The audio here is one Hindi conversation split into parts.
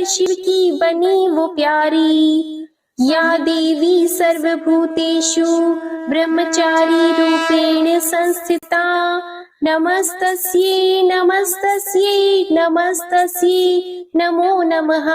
शिव की बनी वो प्यारी, या देवी सर्वभूतेषु ब्रह्मचारी रूपेण संस्थिता। नमस्तस्यै नमस्तस्यै नमस्तस्यै नमो नमः।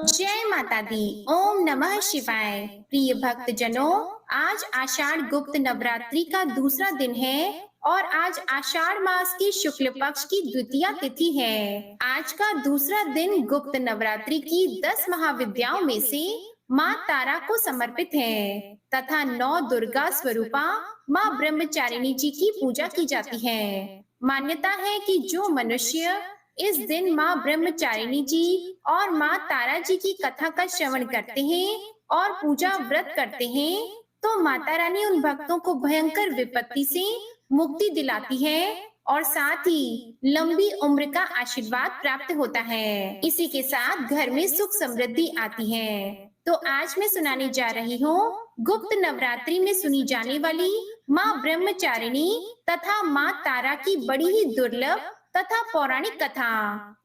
जय माता दी। ओम नमः शिवाय। प्रिय भक्तजनों, आज आषाढ़ गुप्त नवरात्रि का दूसरा दिन है और आज आषाढ़ मास की शुक्ल पक्ष की द्वितीया तिथि है। आज का दूसरा दिन गुप्त नवरात्रि की 10 महाविद्याओं में से माँ तारा को समर्पित है तथा 9 दुर्गा स्वरूपा माँ ब्रह्मचारिणी जी की पूजा की जाती है। मान्यता है कि जो मनुष्य इस दिन माँ ब्रह्मचारिणी जी और माँ तारा जी की कथा का श्रवण करते हैं और पूजा व्रत करते हैं तो माता रानी उन भक्तों को भयंकर विपत्ति से मुक्ति दिलाती है और साथ ही लंबी उम्र का आशीर्वाद प्राप्त होता है। इसी के साथ घर में सुख समृद्धि आती है। तो आज मैं सुनाने जा रही हूँ गुप्त नवरात्रि में सुनी जाने वाली माँ ब्रह्मचारिणी तथा माँ तारा की बड़ी ही दुर्लभ तथा पौराणिक कथा।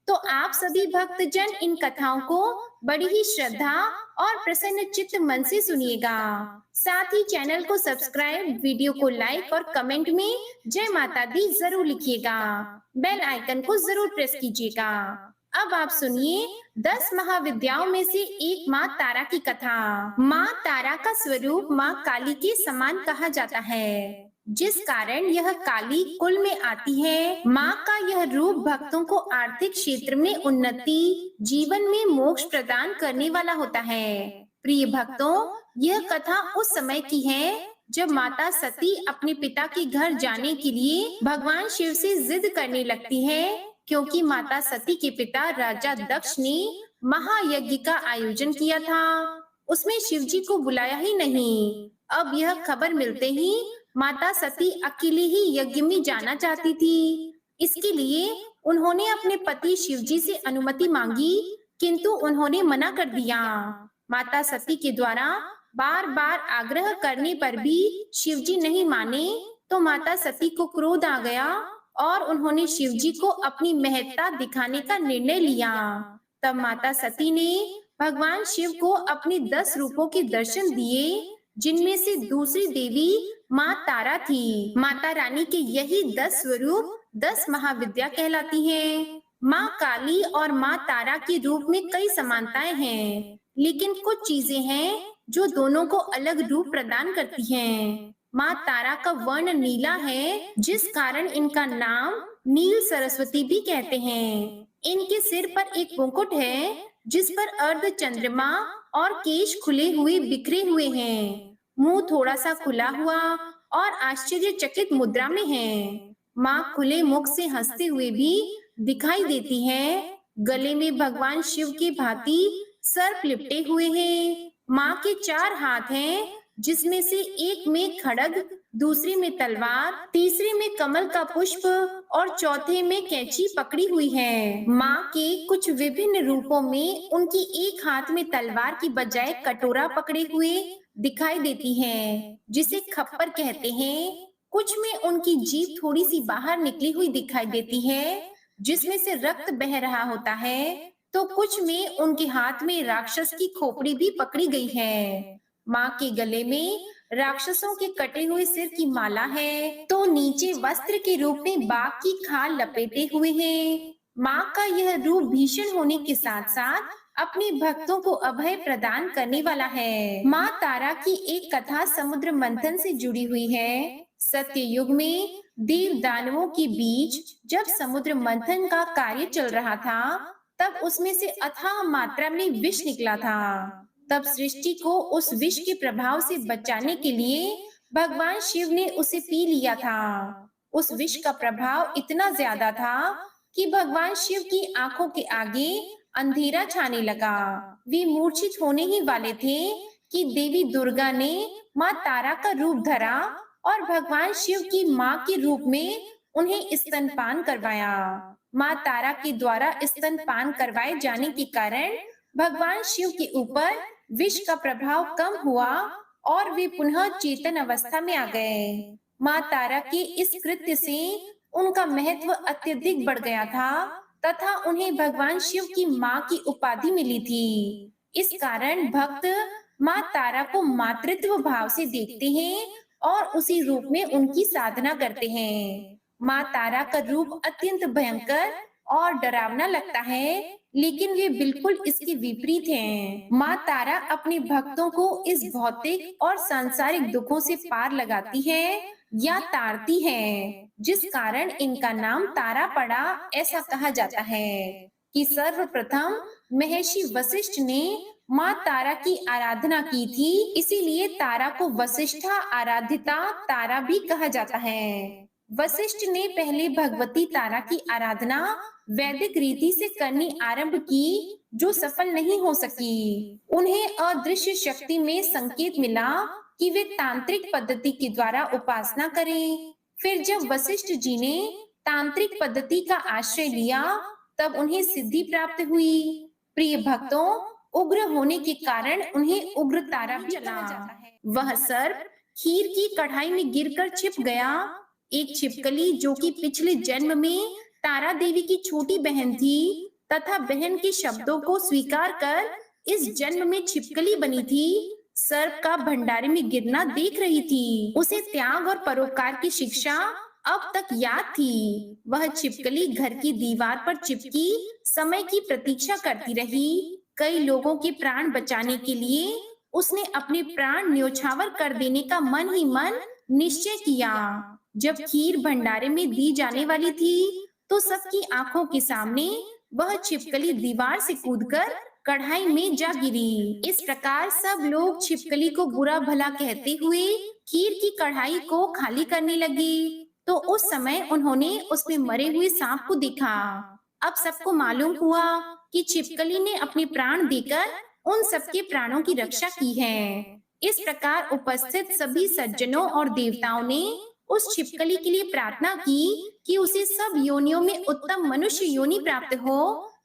तो आप सभी भक्तजन इन कथाओं को बड़ी ही श्रद्धा और प्रसन्न चित्त मन से सुनिएगा। साथ ही चैनल को सब्सक्राइब, वीडियो को लाइक और कमेंट में जय माता दी जरूर लिखिएगा। बेल आइकन को जरूर प्रेस कीजिएगा। अब आप सुनिए 10 महाविद्याओं में से एक माँ तारा की कथा। माँ तारा का स्वरूप माँ काली के समान कहा जाता है, जिस कारण यह काली कुल में आती है। माँ का यह रूप भक्तों को आर्थिक क्षेत्र में उन्नति, जीवन में मोक्ष प्रदान करने वाला होता है। प्रिय भक्तों, यह कथा उस समय की है जब माता सती अपने पिता के घर जाने के लिए भगवान शिव से जिद करने लगती है, क्योंकि माता सती के पिता राजा दक्ष ने महायज्ञ का आयोजन किया था। उसमें शिव जी को बुलाया ही नहीं। अब यह खबर मिलते ही माता सती अकेले ही यज्ञ में जाना चाहती थी। इसके लिए उन्होंने अपने पति शिवजी से अनुमति मांगी, किंतु उन्होंने मना कर दिया। माता सती के द्वारा बार बार आग्रह करने पर भी शिवजी नहीं माने, तो माता सती को क्रोध आ गया और उन्होंने शिवजी को अपनी महत्ता दिखाने का निर्णय लिया। तब माता सती ने भगवान शिव को अपने 10 रूपों के दर्शन दिए, जिनमें से दूसरी देवी माँ तारा थी। माता रानी के यही 10 स्वरूप 10 महाविद्या कहलाती हैं। माँ काली और माँ तारा के रूप में कई समानताएं हैं, लेकिन कुछ चीजें हैं जो दोनों को अलग रूप प्रदान करती हैं। माँ तारा का वर्ण नीला है, जिस कारण इनका नाम नील सरस्वती भी कहते हैं। इनके सिर पर एक मुकुट है, जिस पर अर्ध चंद्रमा और केश खुले हुए बिखरे हुए हैं। मुंह थोड़ा सा खुला हुआ और आश्चर्यचकित मुद्रा में है। माँ खुले मुख से हंसते हुए भी दिखाई देती है। गले में भगवान शिव की भांति सर्प लिपटे हुए हैं। माँ के 4 हाथ हैं, जिसमें से एक में खड्ग, दूसरे में तलवार, तीसरे में कमल का पुष्प और चौथे में कैंची पकड़ी हुई है। माँ के कुछ विभिन्न रूपों में उनकी एक हाथ में तलवार की बजाय कटोरा पकड़े हुए दिखाई देती है, जिसे खप्पर कहते हैं। कुछ में उनकी जीभ थोड़ी सी बाहर निकली हुई दिखाई देती है, जिसमें से रक्त बह रहा होता है। तो कुछ में उनके हाथ में राक्षस की खोपड़ी भी पकड़ी गई है। माँ के गले में राक्षसों के कटे हुए सिर की माला है, तो नीचे वस्त्र के रूप में बाघ की खाल लपेटे हुए हैं। माँ का यह रूप भीषण होने के साथ साथ अपने भक्तों को अभय प्रदान करने वाला है। माँ तारा की एक कथा समुद्र मंथन से जुड़ी हुई है। सत्य युग में देव दानवों के बीच जब समुद्र मंथन का कार्य चल रहा था, तब उसमें से अथाह मात्रा में विष निकला था। तब सृष्टि को उस विष के प्रभाव से बचाने के लिए भगवान शिव ने उसे पी लिया था। उस विष का प्रभाव इतना ज्यादा था कि भगवान शिव की आंखों के आगे अंधेरा छाने लगा। वे मूर्छित होने ही वाले थे कि देवी दुर्गा ने माँ तारा का रूप धरा और भगवान शिव की माँ के रूप में उन्हें स्तनपान करवाया। माँ तारा के द्वारा स्तनपान करवाए जाने के कारण भगवान शिव के ऊपर विष का प्रभाव कम हुआ और वे पुनः चेतन अवस्था में आ गए। माँ तारा के इस कृत्य से उनका महत्व अत्यधिक बढ़ गया था। तथा उन्हें भगवान शिव की माँ की उपाधि मिली थी। इस कारण भक्त माँ तारा को मातृत्व भाव से देखते हैं और उसी रूप में उनकी साधना करते हैं। माँ तारा का रूप अत्यंत भयंकर और डरावना लगता है, लेकिन वे बिल्कुल इसके विपरीत हैं। माँ तारा अपने भक्तों को इस भौतिक और सांसारिक दुखों से पार लगाती है या तारती है, जिस कारण इनका नाम तारा पड़ा। ऐसा कहा जाता है कि सर्वप्रथम महर्षि वशिष्ठ ने माँ तारा की आराधना की थी, इसीलिए तारा को वशिष्ठा आराधिता तारा भी कहा जाता है। वशिष्ठ ने पहले भगवती तारा की आराधना वैदिक रीति से करनी आरंभ की, जो सफल नहीं हो सकी। उन्हें अदृश्य शक्ति में संकेत मिला कि वे तांत्रिक पद्धति के द्वारा उपासना करें। फिर जब वशिष्ठ जी ने तांत्रिक पद्धति का आश्रय लिया, तब उन्हें सिद्धि प्राप्त हुई। प्रिय भक्तों, उग्र होने के कारण उन्हें उग्र तारा भी कहा जाता है। वह सर्प खीर की कढ़ाई में गिरकर छिप गया। एक छिपकली जो कि पिछले जन्म में तारा देवी की छोटी बहन थी तथा बहन के शब्दों को स्वीकार कर इस जन्म में छिपकली बनी थी, सर्प का भंडारे में गिरना देख रही थी। उसे त्याग और परोपकार की शिक्षा अब तक याद थी। वह छिपकली घर की दीवार पर चिपकी समय की प्रतीक्षा करती रही। कई लोगों के प्राण बचाने के लिए उसने अपने प्राण न्योछावर कर देने का मन ही मन निश्चय किया। जब खीर भंडारे में दी जाने वाली थी, तो सबकी आंखों के सामने वह छिपकली दीवार से कूदकर कढ़ाई में जा गिरी। इस प्रकार सब लोग छिपकली को बुरा भला कहते हुए खीर की कढ़ाई को खाली करने लगे। तो उस समय उन्होंने उसमें मरे हुए सांप को देखा। अब सबको मालूम हुआ कि छिपकली ने अपने प्राण देकर उन सबके प्राणों की रक्षा की है। इस प्रकार उपस्थित सभी सज्जनों और देवताओं ने उस छिपकली के लिए प्रार्थना की कि उसे सब योनियों में उत्तम मनुष्य योनि प्राप्त हो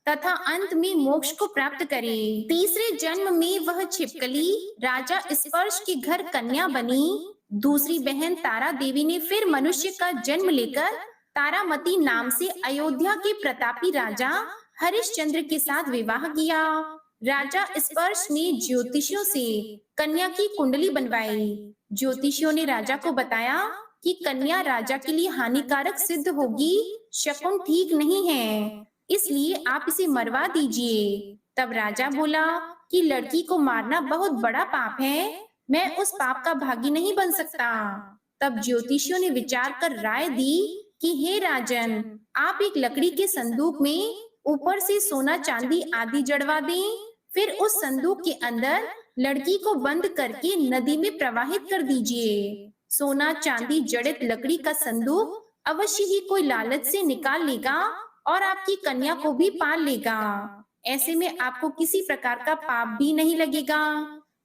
तथा अंत में मोक्ष को प्राप्त करे। तीसरे जन्म में वह छिपकली राजा स्पर्श के घर कन्या बनी। दूसरी बहन तारा देवी ने फिर मनुष्य का जन्म लेकर तारामती नाम से अयोध्या के प्रतापी राजा हरिश्चंद्र के साथ विवाह किया। राजा स्पर्श ने ज्योतिषियों से कन्या की कुंडली बनवाई। ज्योतिषियों ने राजा को बताया कि कन्या राजा के लिए हानिकारक सिद्ध होगी, शकुन ठीक नहीं है, इसलिए आप इसे मरवा दीजिए। तब राजा बोला कि लड़की को मारना बहुत बड़ा पाप है, मैं उस पाप का भागी नहीं बन सकता। तब ज्योतिषियों ने विचार कर राय दी कि हे राजन, आप एक लकड़ी के संदूक में ऊपर से सोना चांदी आदि जड़वा दें, फिर उस संदूक के अंदर लड़की को बंद करके नदी में प्रवाहित कर दीजिए। सोना चांदी जड़ित लकड़ी का संदूक अवश्य ही कोई लालच से निकाल लेगा और आपकी कन्या को भी पाल लेगा। ऐसे में आपको किसी प्रकार का पाप भी नहीं लगेगा।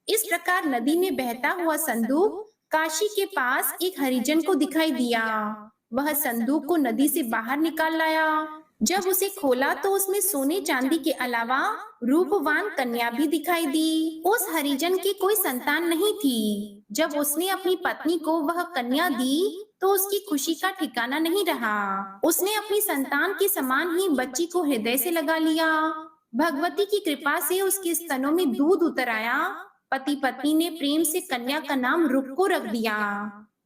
इस प्रकार नदी में बहता हुआ संदूक काशी के पास एक हरिजन को दिखाई दिया। वह संदूक को नदी से बाहर निकाल लाया। जब उसे खोला तो उसमें सोने चांदी के अलावा रूपवान कन्या भी दिखाई दी। उस हरिजन की कोई संतान नहीं थी। जब उसने अपनी पत्नी को वह कन्या दी तो उसकी खुशी का ठिकाना नहीं रहा। उसने अपनी संतान के समान ही बच्ची को हृदय से लगा लिया। भगवती की कृपा से उसके स्तनों में दूध उतर आया। पति पत्नी ने प्रेम से कन्या का नाम रुक को रख दिया।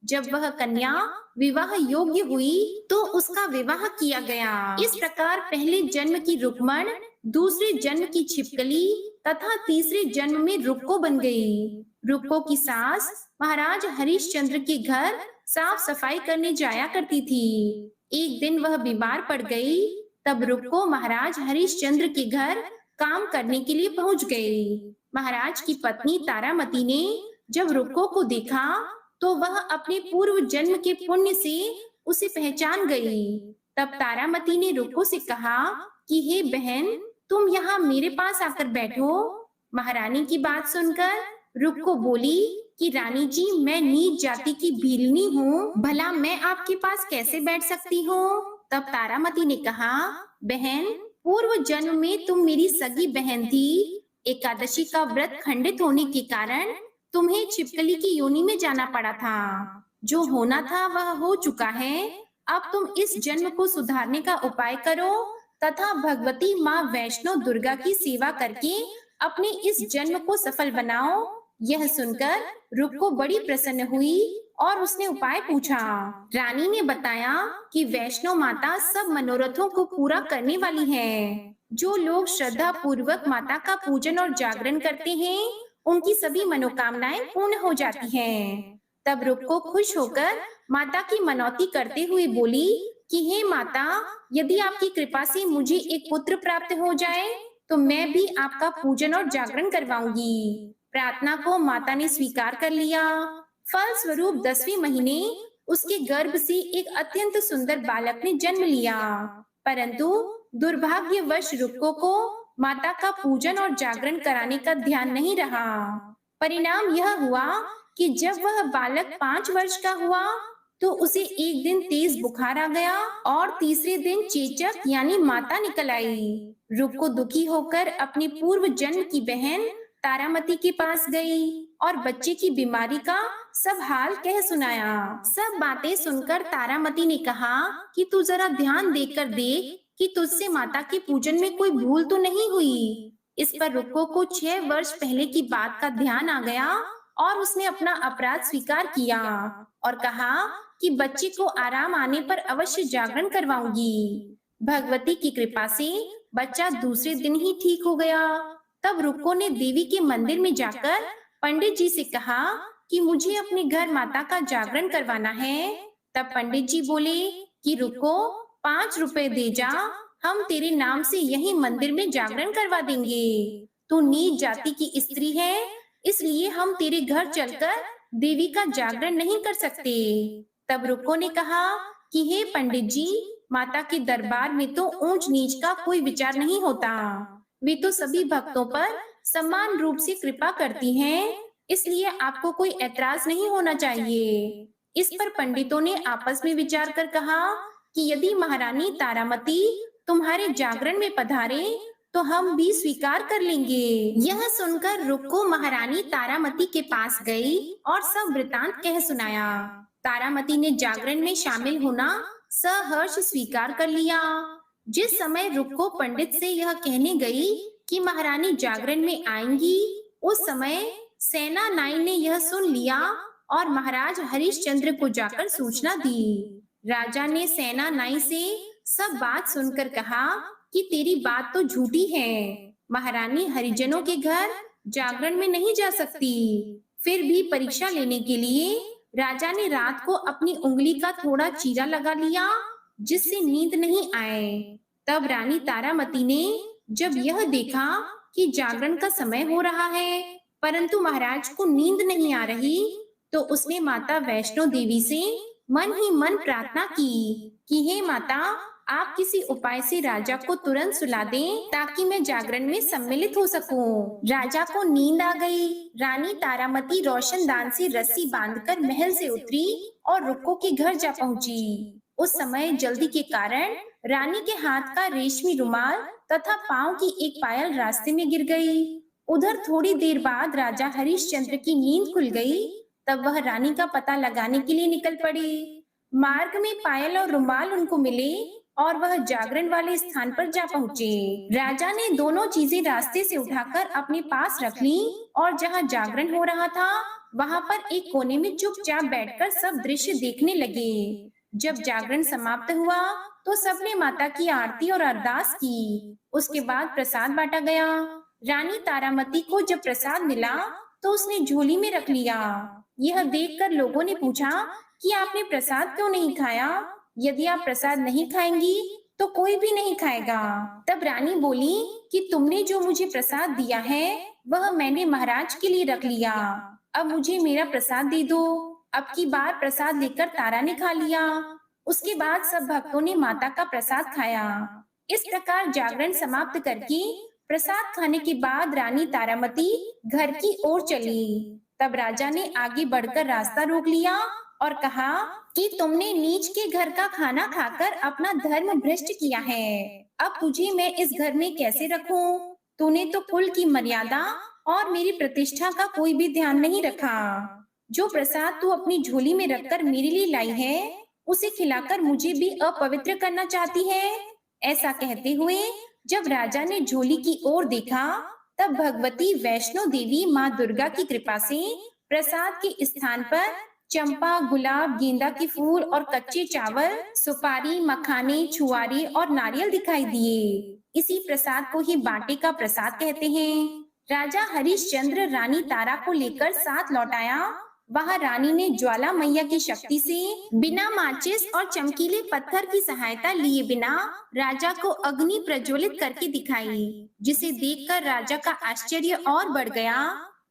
जब वह कन्या विवाह योग्य हुई तो उसका विवाह किया गया। इस प्रकार पहले जन्म की रुक्मण, दूसरे जन्म की छिपकली तथा तीसरे जन्म में रुक्को बन गई। रुक्को की सास महाराज हरिश्चंद्र के घर साफ सफाई करने जाया करती थी। एक दिन वह बीमार पड़ गई। तब रुक्को महाराज हरिश्चंद्र के घर काम करने के लिए पहुंच गई। महाराज की पत्नी तारामती ने जब रुक्को को देखा तो वह अपने पूर्व जन्म के पुण्य से उसे पहचान गई। तब तारामती ने रुक्को से कहा कि हे बहन, तुम यहाँ मेरे पास आकर बैठो। महारानी की बात सुनकर रुक्को बोली कि रानी जी, मैं नीच जाति की भीलनी हूँ, भला मैं आपके पास कैसे बैठ सकती हूँ? तब तारामती ने कहा, बहन, पूर्व जन्म में तुम मेरी सगी बहन थी। एकादशी का व्रत खंडित होने के कारण तुम्हें छिपकली की योनि में जाना पड़ा था। जो होना था वह हो चुका है। अब तुम इस जन्म को सुधारने का उपाय करो तथा भगवती माँ वैष्णो दुर्गा की सेवा करके अपने इस जन्म को सफल बनाओ। यह सुनकर रुक को बड़ी प्रसन्न हुई और उसने उपाय पूछा। रानी ने बताया कि वैष्णो माता सब मनोरथों को पूरा करने वाली है। जो लोग श्रद्धा पूर्वक माता का पूजन और जागरण करते हैं, उनकी सभी मनोकामनाएं पूर्ण हो जाती हैं। तब रुक को खुश होकर माता की मनौती करते हुए बोली कि हे माता, यदि आपकी कृपा से मुझे एक पुत्र प्राप्त हो जाए तो मैं भी आपका पूजन और जागरण करवाऊंगी। प्रार्थना को माता ने स्वीकार कर लिया। फल स्वरूप 10वें महीने उसके गर्भ से एक अत्यंत सुंदर बालक ने जन्म लिया। परंतु दुर्भाग्यवश रुक्को को माता का पूजन और जागरण कराने का ध्यान नहीं रहा। परिणाम यह हुआ कि जब वह बालक 5 वर्ष का हुआ तो उसे एक दिन तेज बुखार आ गया और तीसरे दिन चेचक यानी माता निकल आई। रुक्को दुखी होकर अपनी पूर्व जन्म की बहन तारामती के पास गई और बच्चे की बीमारी का सब हाल कह सुनाया। सब बातें सुनकर तारामती ने कहा कि तू जरा ध्यान देकर देख कि तुझसे माता के पूजन में कोई भूल तो नहीं हुई। इस पर रुक्को को 6 वर्ष पहले की बात का ध्यान आ गया और उसने अपना अपराध स्वीकार किया और कहा कि बच्चे को आराम आने पर अवश्य जागरण करवाऊंगी। भगवती की कृपा से बच्चा दूसरे दिन ही ठीक हो गया। तब रुक्को ने देवी के मंदिर में जाकर पंडित जी से कहा कि मुझे अपने घर माता का जागरण करवाना है। तब पंडित जी बोले कि रुक्को 5 रुपए दे जा, हम तेरे नाम से यही मंदिर में जागरण करवा देंगे। तू नीच जाति की स्त्री है, इसलिए हम तेरे घर चलकर देवी का जागरण नहीं कर सकते। तब रुक्को ने कहा कि हे पंडित जी, माता के दरबार में तो ऊंच नीच का कोई विचार नहीं होता। वे तो सभी भक्तों पर समान रूप से कृपा करती हैं, इसलिए आपको कोई ऐतराज नहीं होना चाहिए। इस पर पंडितों ने आपस में विचार कर कहा कि यदि महारानी तारामती तुम्हारे जागरण में पधारे तो हम भी स्वीकार कर लेंगे। यह सुनकर रुक्को महारानी तारामती के पास गई और सब वृतांत कह सुनाया। तारामती ने जागरण में शामिल होना सहर्ष स्वीकार कर लिया। जिस समय रुक्को पंडित से यह कहने गई कि महारानी जागरण में आएंगी, उस समय सेना नाई ने यह सुन लिया और महाराज हरिश्चंद्र को जाकर सूचना दी। राजा ने सेना नाई से सब बात सुनकर कहा कि तेरी बात तो झूठी है, महारानी हरिजनों के घर जागरण में नहीं जा सकती। फिर भी परीक्षा लेने के लिए राजा ने रात को अपनी उंगली का थोड़ा चीरा लगा लिया जिससे नींद नहीं आए। तब रानी तारामती ने जब यह देखा कि जागरण का समय हो रहा है परंतु महाराज को नींद नहीं आ रही, तो उसने माता वैष्णो देवी से मन ही मन प्रार्थना की कि हे माता, आप किसी उपाय से राजा को तुरंत सुला दें ताकि मैं जागरण में सम्मिलित हो सकूं। राजा को नींद आ गई। रानी तारामती रोशनदान से रस्सी बांधकर महल से उतरी और रुक्को के घर जा पहुंची। उस समय जल्दी के कारण रानी के हाथ का रेशमी रुमाल तथा पांव की एक पायल रास्ते में गिर गई। उधर थोड़ी देर बाद राजा हरिश्चंद्र की नींद खुल गई। तब वह रानी का पता लगाने के लिए निकल पड़ी। मार्ग में पायल और रुमाल उनको मिले और वह जागरण वाले स्थान पर जा पहुँचे। राजा ने दोनों चीजें रास्ते से उठाकर अपने पास रख ली और जहाँ जागरण हो रहा था वहाँ पर एक कोने में चुपचाप बैठकर सब दृश्य देखने लगे। जब जागरण समाप्त हुआ तो सबने माता की आरती और अरदास की। उसके बाद प्रसाद बांटा गया। रानी तारामती को जब प्रसाद मिला तो उसने झोली में रख लिया। यह देखकर लोगों ने पूछा कि आपने प्रसाद क्यों नहीं खाया? यदि आप प्रसाद नहीं खाएंगी तो कोई भी नहीं खाएगा। तब रानी बोली कि तुमने जो मुझे प्रसाद दिया है वह मैंने महाराज के लिए रख लिया। अब मुझे मेरा प्रसाद दे दो। अब की बार प्रसाद लेकर तारा ने खा लिया। उसके बाद सब भक्तों ने माता का प्रसाद खाया। इस प्रकार जागरण समाप्त करके प्रसाद खाने के बाद रानी तारामती घर की ओर चली। तब राजा ने आगे बढ़कर रास्ता रोक लिया और कहा कि तुमने नीच के घर का खाना खाकर अपना धर्म भ्रष्ट किया है। अब तुझे मैं इस घर में कैसे रखूं? तूने तो कुल की मर्यादा और मेरी प्रतिष्ठा का कोई भी ध्यान नहीं रखा। जो प्रसाद तू अपनी झोली में रखकर मेरे लिए लाई है उसे खिलाकर मुझे भी अपवित्र करना चाहती है। ऐसा कहते हुए जब राजा ने झोली की ओर देखा, तब भगवती वैष्णो देवी माँ दुर्गा की कृपा से प्रसाद के स्थान पर चंपा, गुलाब, गेंदा के फूल और कच्चे चावल, सुपारी, मखाने, छुआरे और नारियल दिखाई दिए। इसी प्रसाद को ही बाटे का प्रसाद कहते हैं। राजा हरिश्चंद्र रानी तारा को लेकर साथ लौट आया। वहां रानी ने ज्वाला मैया की शक्ति से बिना माचिस और चमकीले पत्थर की सहायता लिए बिना राजा को अग्नि प्रज्वलित करके दिखाई, जिसे देखकर राजा का आश्चर्य और बढ़ गया।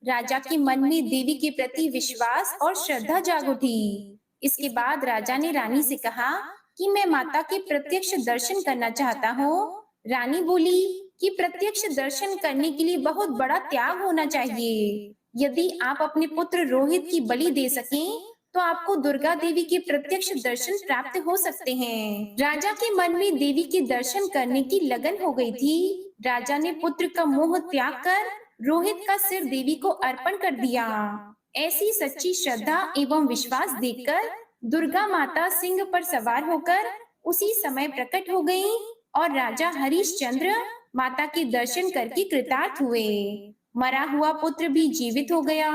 राजा के मन में देवी के प्रति विश्वास और श्रद्धा जाग उठी। इसके बाद राजा ने रानी से कहा कि मैं माता के प्रत्यक्ष दर्शन करना चाहता हूँ। रानी बोली कि प्रत्यक्ष दर्शन करने के लिए बहुत बड़ा त्याग होना चाहिए। यदि आप अपने पुत्र रोहित की बलि दे सकें, तो आपको दुर्गा देवी के प्रत्यक्ष दर्शन प्राप्त हो सकते हैं। राजा के मन में देवी के दर्शन करने की लगन हो गई थी। राजा ने पुत्र का मोह त्याग कर रोहित का सिर देवी को अर्पण कर दिया। ऐसी सच्ची श्रद्धा एवं विश्वास देखकर दुर्गा माता सिंह पर सवार होकर उसी समय प्रकट हो गई और राजा हरिश्चंद्र माता के दर्शन करके कृतार्थ हुए। मरा हुआ पुत्र भी जीवित हो गया।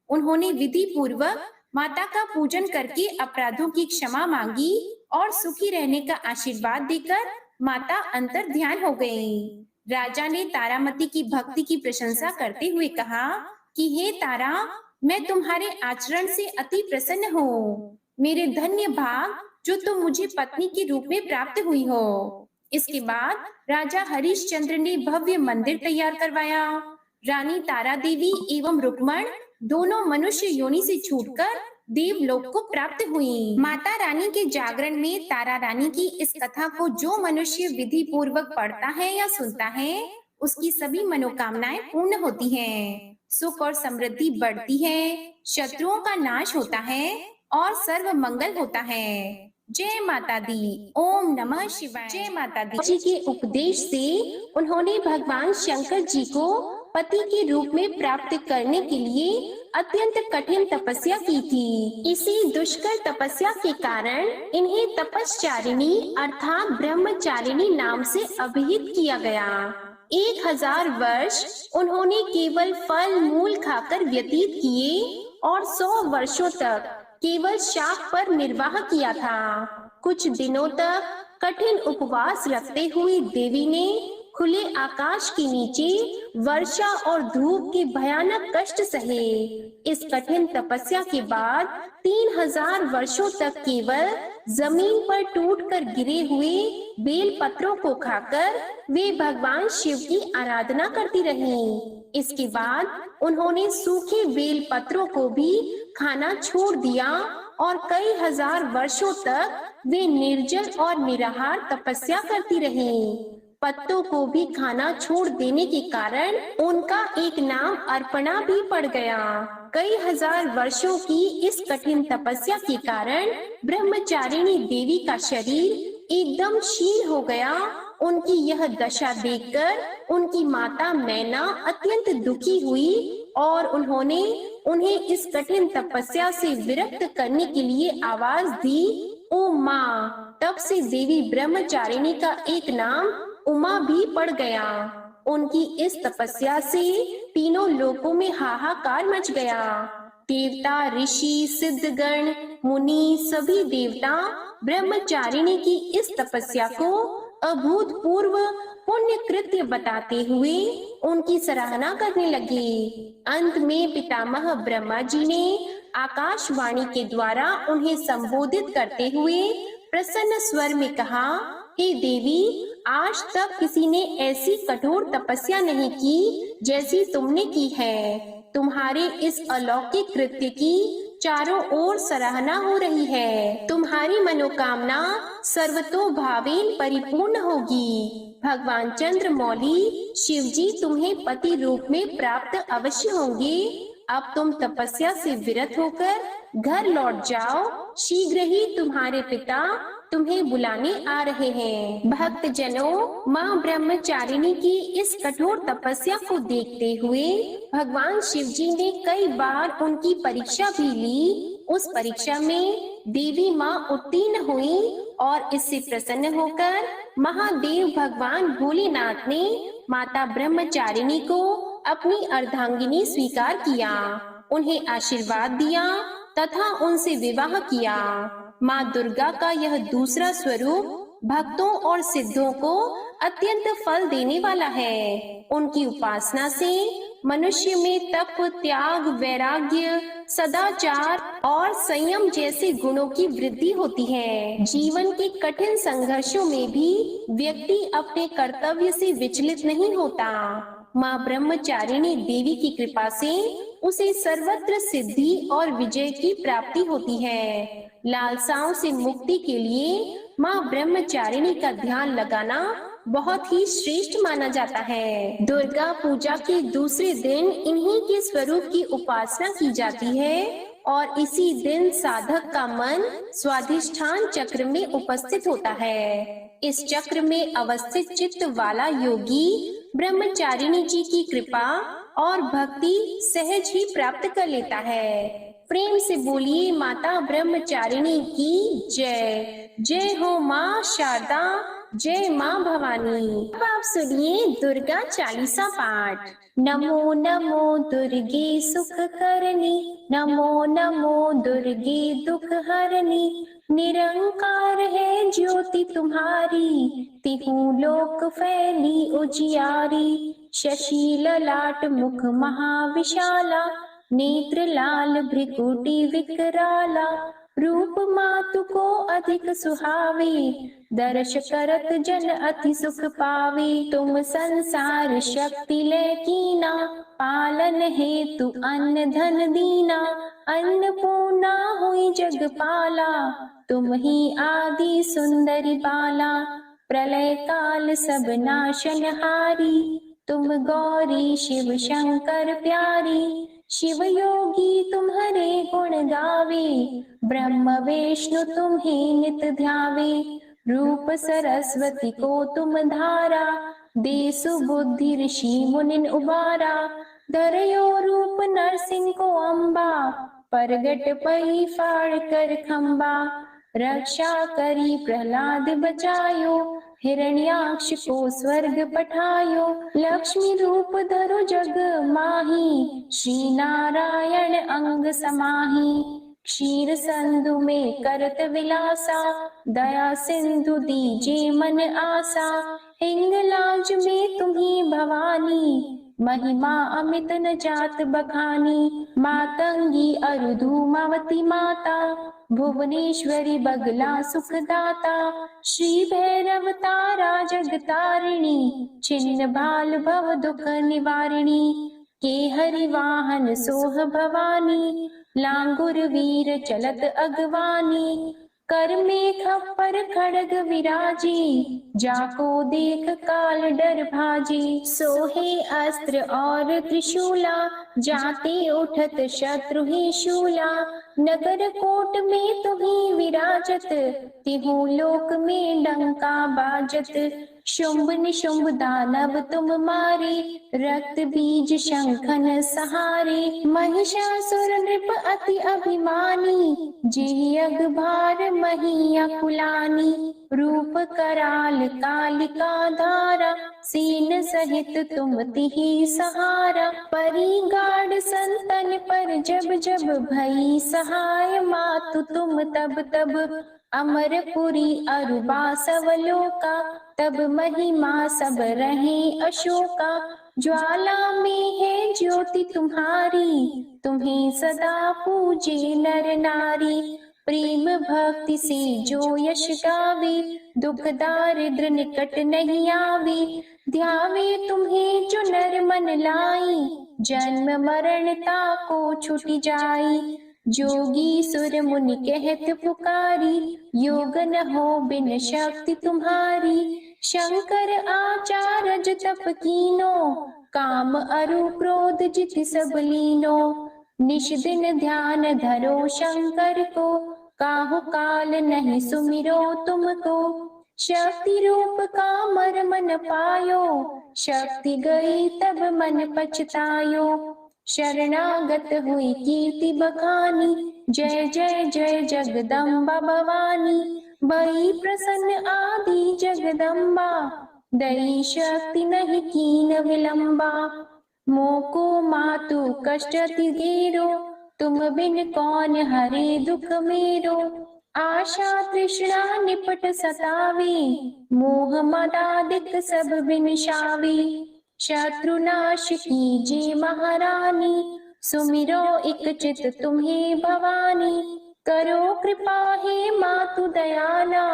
उन्होंने विधि पूर्वक माता का पूजन करके अपराधों की क्षमा मांगी और सुखी रहने का आशीर्वाद देकर माता अंतर ध्यान हो गई। राजा ने तारामती की भक्ति की प्रशंसा करते हुए कहा कि हे तारा, मैं तुम्हारे आचरण से अति प्रसन्न हूँ। मेरे धन्य भाग जो तुम मुझे पत्नी के रूप में प्राप्त हुई हो। इसके बाद राजा हरिश्चंद्र ने भव्य मंदिर तैयार करवाया। रानी तारा देवी एवं रुक्मण दोनों मनुष्य योनि से छूटकर देवलोक को प्राप्त हुई। माता रानी के जागरण में तारा रानी की इस कथा को जो मनुष्य विधि पूर्वक पढ़ता है या सुनता है, उसकी सभी मनोकामनाएं पूर्ण होती हैं। सुख और समृद्धि बढ़ती है, शत्रुओं का नाश होता है और सर्व मंगल होता है। जय माता दी। ओम नमः शिवाय। जय माता दी। जी के उपदेश से उन्होंने भगवान शंकर जी को पति के रूप में प्राप्त करने के लिए अत्यंत कठिन तपस्या की थी। इसी दुष्कर तपस्या के कारण इन्हें तपस्चारिणी अर्थात ब्रह्मचारिणी नाम से अभिहित किया गया। 1000 वर्ष उन्होंने केवल फल मूल खाकर व्यतीत किए और 100 वर्षों तक केवल शाक पर निर्वाह किया था। कुछ दिनों तक कठिन उपवास रखते हुए देवी ने खुले आकाश के नीचे वर्षा और धूप के भयानक कष्ट सहे। इस कठिन तपस्या के बाद 3000 वर्षों तक केवल जमीन पर टूटकर गिरे हुए बेल पत्रों को खाकर वे भगवान शिव की आराधना करती रहीं। इसके बाद उन्होंने सूखे बेल पत्रों को भी खाना छोड़ दिया और कई हजार वर्षों तक वे निर्जल और निराहार तपस्या करती रहीं। पत्तों को भी खाना छोड़ देने के कारण उनका एक नाम अर्पणा भी पड़ गया। कई हजार वर्षों की इस कठिन तपस्या के कारण ब्रह्मचारिणी देवी का शरीर एकदम क्षीण हो गया। उनकी यह दशा देखकर उनकी माता मैना अत्यंत दुखी हुई और उन्होंने उन्हें इस कठिन तपस्या से विरक्त करने के लिए आवाज दी, ओ माँ। तब से देवी ब्रह्मचारिणी का एक नाम उमा भी पड़ गया। उनकी इस तपस्या से तीनों लोकों में हाहाकार मच गया। देवता, ऋषि, सिद्धगण, मुनि सभी देवता ब्रह्मचारिणी की इस तपस्या को अभूतपूर्व पुण्य कृत्य बताते हुए उनकी सराहना करने लगे। अंत में पितामह ब्रह्मा जी ने आकाशवाणी के द्वारा उन्हें संबोधित करते हुए प्रसन्न स्वर में कहा, हे देवी, आज तक किसी ने ऐसी कठोर तपस्या नहीं की जैसी तुमने की है। तुम्हारे इस अलौकिक कृत्य की चारों ओर सराहना हो रही है। तुम्हारी मनोकामना सर्वतोभावेन परिपूर्ण होगी। भगवान चंद्रमौली शिव जी तुम्हें पति रूप में प्राप्त अवश्य होंगे। अब तुम तपस्या से विरत होकर घर लौट जाओ। शीघ्र ही तुम्हारे पिता तुम्हें बुलाने आ रहे हैं। भक्त जनों, माँ ब्रह्मचारिणी की इस कठोर तपस्या को देखते हुए भगवान शिव जी ने कई बार उनकी परीक्षा भी ली। उस परीक्षा में देवी माँ उत्तीर्ण हुई और इससे प्रसन्न होकर महादेव भगवान भोलेनाथ ने माता ब्रह्मचारिणी को अपनी अर्धांगिनी स्वीकार किया, उन्हें आशीर्वाद दिया तथा उनसे विवाह किया। माँ दुर्गा का यह दूसरा स्वरूप भक्तों और सिद्धों को अत्यंत फल देने वाला है। उनकी उपासना से मनुष्य में तप, त्याग, वैराग्य, सदाचार और संयम जैसे गुणों की वृद्धि होती है। जीवन के कठिन संघर्षों में भी व्यक्ति अपने कर्तव्य से विचलित नहीं होता। माँ ब्रह्मचारिणी देवी की कृपा से उसे सर्वत्र सिद्धि और विजय की प्राप्ति होती है। लालसाओं से मुक्ति के लिए माँ ब्रह्मचारिणी का ध्यान लगाना बहुत ही श्रेष्ठ माना जाता है। दुर्गा पूजा के दूसरे दिन इन्हीं के स्वरूप की उपासना की जाती है और इसी दिन साधक का मन स्वाधिष्ठान चक्र में उपस्थित होता है। इस चक्र में अवस्थित चित्त वाला योगी ब्रह्मचारिणी जी की कृपा और भक्ति सहज ही प्राप्त कर लेता है। प्रेम से बोलिए माता ब्रह्मचारिणी की जय। जय हो माँ शारदा, जय माँ भवानी। अब आप सुनिए दुर्गा चालीसा पाठ। नमो नमो दुर्गे सुख करनी, नमो नमो दुर्गे दुख हरनी। निरंकार है ज्योति तुम्हारी, तिहु लोक फैली उजियारी। शशि ललाट मुख महाविशाला, नेत्र लाल भ्रिकुटी विकराला। रूप मातु को अधिक सुहावे, दर्श करत जन अति सुख पावे। तुम संसार शक्ति ले कीना, पालन हेतु अन्न धन दीना। अन्नपूर्णा हुई जगपाला, तुम ही आदि सुंदरी बाला। प्रलय काल सब नाशनहारी, तुम गौरी शिव शंकर प्यारी। शिव योगी तुम्हारे गुण गावे, ब्रह्म विष्णु तुम्हें नित ध्यावे। रूप सरस्वती को तुम धारा, दे सुबुद्धि ऋषि मुनिन उबारा। धरयो रूप नरसिंह को अम्बा, परगट पई फाड़ कर खम्बा। रक्षा करी प्रहलाद बचायो, हिरण्याक्ष को स्वर्ग पठायो। लक्ष्मी रूप धरो जग माही, श्री नारायण अंग समाही। क्षीर संधु में करत विलासा, दया सिंधु दीजे मन आसा। हिंगलाज में तुम्ही भवानी, महिमा अमित न जात बखानी। मातंगी अरुधुमावती माता, भुवनेश्वरी बगला सुखदाता। श्री भैरव तारा जगतारिणी, छिन्न भाल भव दुख निवारिणी। के हरि वाहन सोह भवानी, लांगुर वीर चलत अगवानी। कर में खप्पर खड़ग विराजी, जाको देख काल डर भाजी। सोहे अस्त्र और त्रिशूला, जाते उठत शत्रु ही शूला। नगर कोट में तुम्ही विराजत, तिहु लोक में डंका बाजत। शुंभ निशुंभ दानव तुम मारे, रक्त बीज शंखन सहारे। महिषासुर नृप अति अभिमानी, जे अगभार महिया कुलानी। रूप कराल कालिका धारा, सीन सहित तुम तिहि सहारा। परी गाढ़ संतन पर जब जब भई सहाय, मातु तुम तब तब। अमरपुरी अरुबा सवलोका, तब महिमा सब रहे अशोका। ज्वाला में है ज्योति तुम्हारी, तुम्हें सदा पूजे नर नारी। प्रेम भक्ति से जो यश गावे, दुख दारिद्र निकट नहीं आवे। ध्यावे तुम्हें जो नर मन लाई, जन्म मरणता को छुट जाई। जोगी सुर मुनि कहत पुकारी, योग न हो बिन शक्ति तुम्हारी। शंकर आचार्य तप कीनो, काम अरु क्रोध जित सब लीनो। निश दिन ध्यान धरो शंकर को, काहु काल नहीं सुमिरो तुमको। शक्ति रूप का मर मन पायो, शक्ति गई तब मन पछतायो। शरणागत हुई कीर्ति बखानी, जय जय जय जगदम्बा भवानी। बई प्रसन्न आदि जगदम्बा, दई शक्ति नहीं कीन विलंबा। मोको मातु कष्ट अति घेरो, तुम बिन कौन हरे दुख मेरो। आशा तृष्णा निपट सतावे, मोह मदादिक सब बिनशावे। शत्रु नाश कीजे महारानी, सुमिरो एक चित तुम्हें भवानी। करो कृपा हे मातु दयाला,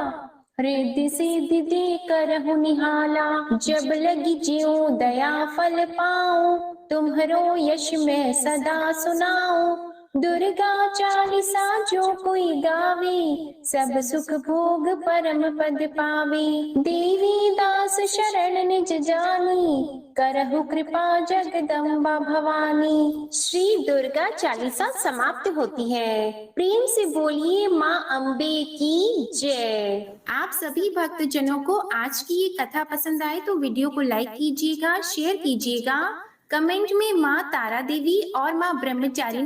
रिद्धि सिद्धि दे करहु निहाला। जब लगी ज्यों दया फल पाऊं, तुम्हरो यश मैं सदा सुनाऊं। दुर्गा चालीसा जो कोई गावे, सब सुख भोग परम पद पावे। देवी दास शरण निज जानी, करहु कृपा जगदम्बा भवानी। श्री दुर्गा चालीसा समाप्त होती है। प्रेम से बोलिए माँ अम्बे की जय। आप सभी भक्त जनों को आज की ये कथा पसंद आए तो वीडियो को लाइक कीजिएगा, शेयर कीजिएगा, कमेंट में माँ तारा देवी और माँ ब्रह्मचारिणी